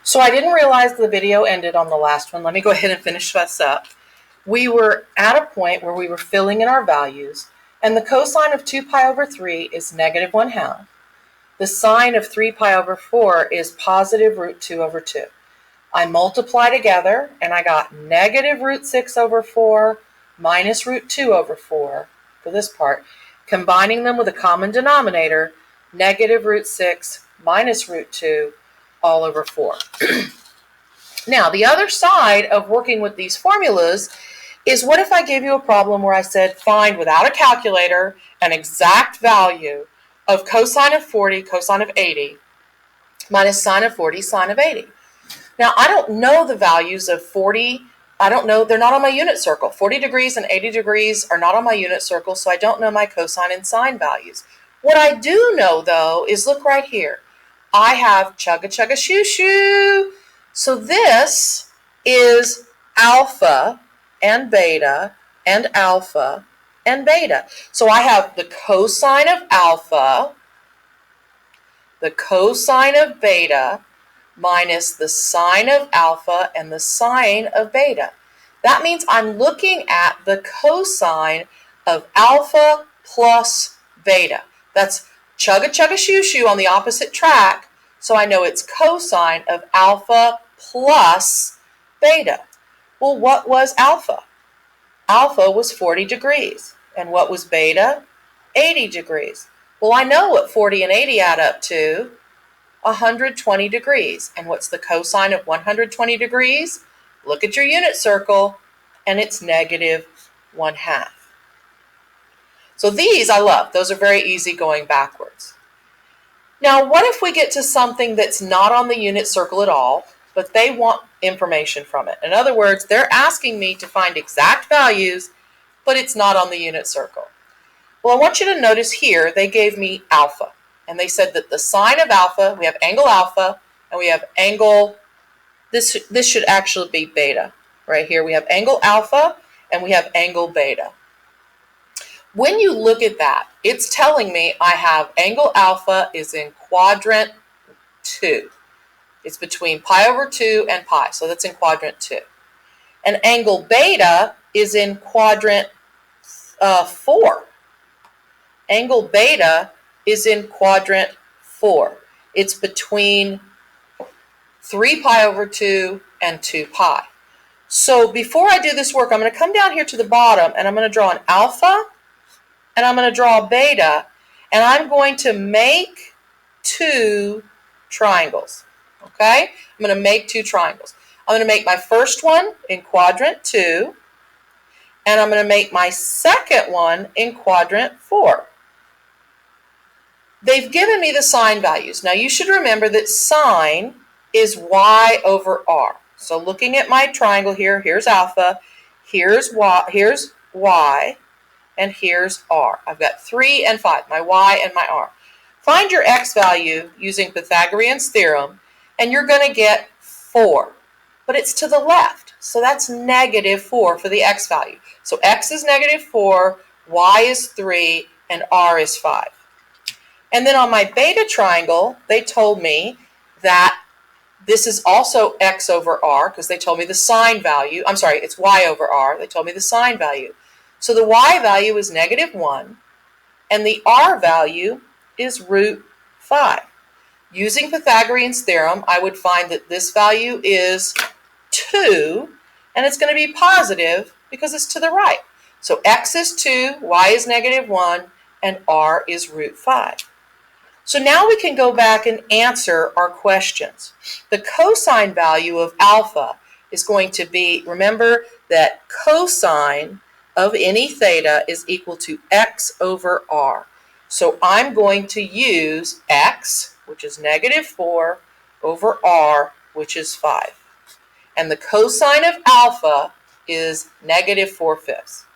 So I didn't realize the video ended on the last one. Let me go ahead and finish this up. We were at a point where we were filling in our values, and the cosine of 2 pi over 3 is negative 1/2. The sine of 3 pi over 4 is positive root 2 over 2. I multiply together, and I got negative root 6 over 4 minus root 2 over 4 for this part. Combining them with a common denominator, negative root 6 minus root 2 all over 4. Now, the other side of working with these formulas is, what if I gave you a problem where I said find without a calculator an exact value of cosine of 40, cosine of 80, minus sine of 40, sine of 80. Now, I don't know the values of 40. I don't know. They're not on my unit circle. 40 degrees and 80 degrees are not on my unit circle, so I don't know my cosine and sine values. What I do know, though, is look right here. I have chugga chugga shoo shoo. So this is alpha and beta and alpha and beta. So I have the cosine of alpha, the cosine of beta, minus the sine of alpha and the sine of beta. That means I'm looking at the cosine of alpha plus beta. That's chugga chugga shoo shoo on the opposite track, so I know it's cosine of alpha plus beta. Well, what was alpha? Alpha was 40 degrees. And what was beta? 80 degrees. Well, I know what 40 and 80 add up to. 120 degrees. And what's the cosine of 120 degrees? Look at your unit circle, and it's negative 1/2. So these I love. Those are very easy going backwards. Now, what if we get to something that's not on the unit circle at all, but they want information from it? In other words, they're asking me to find exact values, but it's not on the unit circle. Well, I want you to notice here they gave me alpha. And they said that the sine of alpha, we have angle alpha, and we have angle, this should actually be beta. Right here we have angle alpha, and we have angle beta. When you look at that, it's telling me I have angle alpha is in quadrant 2. It's between pi over 2 and pi, so that's in quadrant 2. And angle beta is in quadrant 4. Angle beta is in quadrant 4. It's between 3 pi over 2 and 2 pi. So before I do this work, I'm going to come down here to the bottom, and I'm going to draw an alpha, and I'm going to draw a beta, and I'm going to make 2 triangles. Okay? I'm going to make 2 triangles. I'm going to make my first one in quadrant 2, and I'm going to make my second one in quadrant 4. They've given me the sine values. Now you should remember that sine is y over r. So looking at my triangle here, here's alpha, here's y, and here's r. I've got 3 and 5, my y and my r. Find your x value using Pythagorean's theorem, and you're going to get 4. But it's to the left, so that's negative 4 for the x value. So x is negative 4, y is 3, and r is 5. And then on my beta triangle, they told me that this is also x over r, because they told me the sine value. I'm sorry, it's y over r. They told me the sine value. So the y value is negative 1, and the r value is root 5. Using Pythagorean's theorem, I would find that this value is 2, and it's going to be positive because it's to the right. So x is 2, y is negative 1, and r is root 5. So now we can go back and answer our questions. The cosine value of alpha is going to be, remember that cosine of any theta is equal to x over r. So I'm going to use x, which is negative 4, over r, which is 5. And the cosine of alpha is negative 4/5.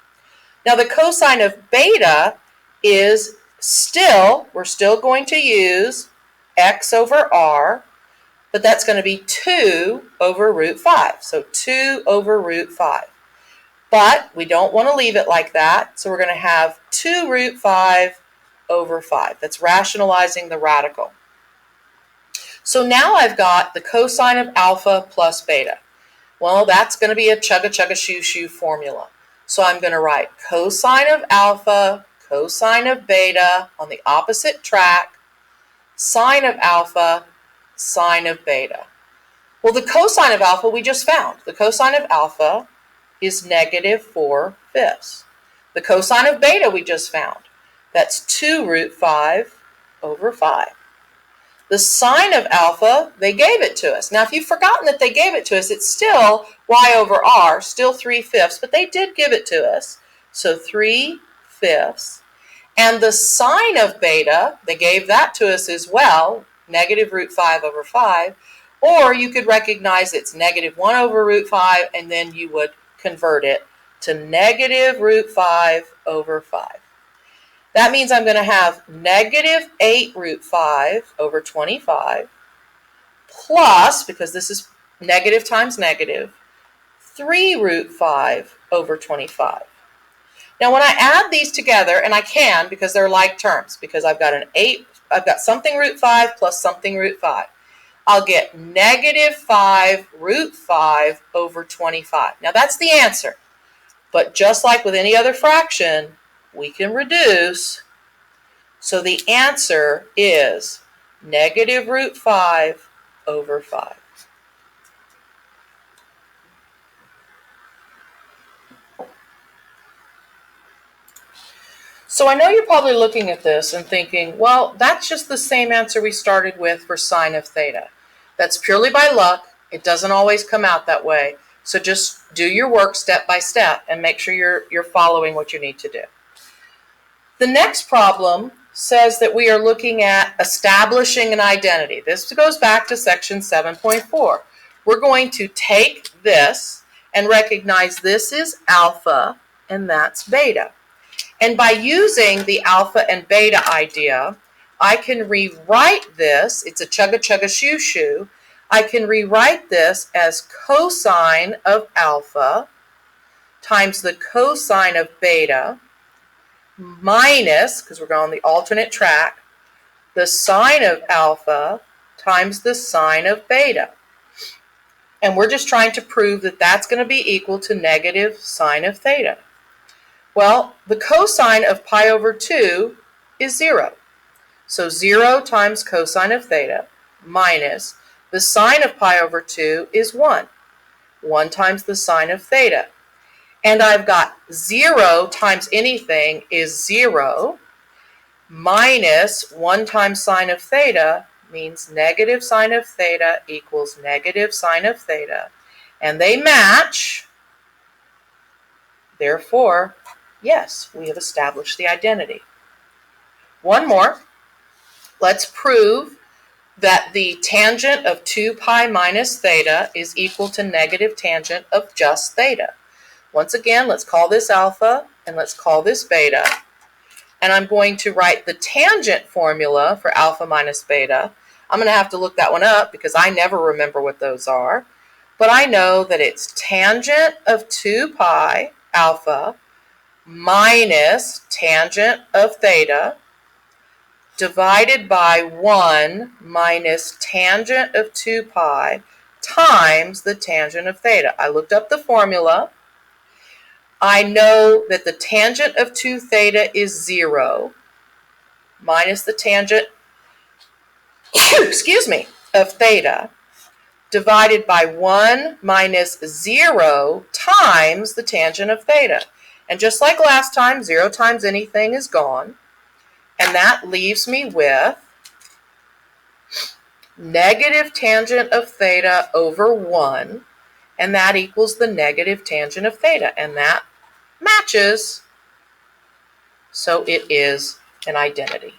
Now the cosine of beta is we're still going to use x over r, but that's going to be 2 over root 5. So 2 over root 5. But we don't want to leave it like that, so we're going to have 2 root 5 over 5. That's rationalizing the radical. So now I've got the cosine of alpha plus beta. Well, that's going to be a chugga-chugga-shoo-shoo formula. So I'm going to write cosine of alpha, cosine of beta on the opposite track, sine of alpha, sine of beta. Well, the cosine of alpha we just found. The cosine of alpha is negative 4/5. The cosine of beta we just found. That's 2 root 5 over 5. The sine of alpha, they gave it to us. Now, if you've forgotten that they gave it to us, it's still y over r, still 3/5, but they did give it to us. So 3/5. And the sine of beta, they gave that to us as well, negative root 5 over 5. Or you could recognize it's negative 1 over root 5, and then you would convert it to negative root 5 over 5. That means I'm going to have negative 8 root 5 over 25 plus, because this is negative times negative, 3 root 5 over 25. Now when I add these together, and I can because they're like terms, because I've got something root 5 plus something root 5. I'll get negative 5 root 5 over 25. Now that's the answer. But just like with any other fraction, we can reduce. So the answer is negative root 5 over 5. So I know you're probably looking at this and thinking, well, that's just the same answer we started with for sine of theta. That's purely by luck. It doesn't always come out that way. So just do your work step by step and make sure you're following what you need to do. The next problem says that we are looking at establishing an identity. This goes back to section 7.4. We're going to take this and recognize this is alpha and that's beta. And by using the alpha and beta idea, I can rewrite this, it's a chugga-chugga-shoo-shoo, I can rewrite this as cosine of alpha times the cosine of beta minus, because we're going on the alternate track, the sine of alpha times the sine of beta. And we're just trying to prove that that's going to be equal to negative sine of theta. Well, the cosine of pi over 2 is 0. So 0 times cosine of theta minus the sine of pi over 2 is 1. 1 times the sine of theta. And I've got 0 times anything is 0 minus 1 times sine of theta means negative sine of theta equals negative sine of theta. And they match. Therefore, yes, we have established the identity. One more. Let's prove that the tangent of 2 pi minus theta is equal to negative tangent of just theta. Once again, let's call this alpha and let's call this beta. And I'm going to write the tangent formula for alpha minus beta. I'm going to have to look that one up because I never remember what those are. But I know that it's tangent of 2 pi alpha minus tangent of theta divided by 1 minus tangent of 2 pi times the tangent of theta. I looked up the formula. I know that the tangent of 2 theta is 0 minus the tangent of theta divided by 1 minus 0 times the tangent of theta. And just like last time, 0 times anything is gone. And that leaves me with negative tangent of theta over 1. And that equals the negative tangent of theta. And that matches. So it is an identity.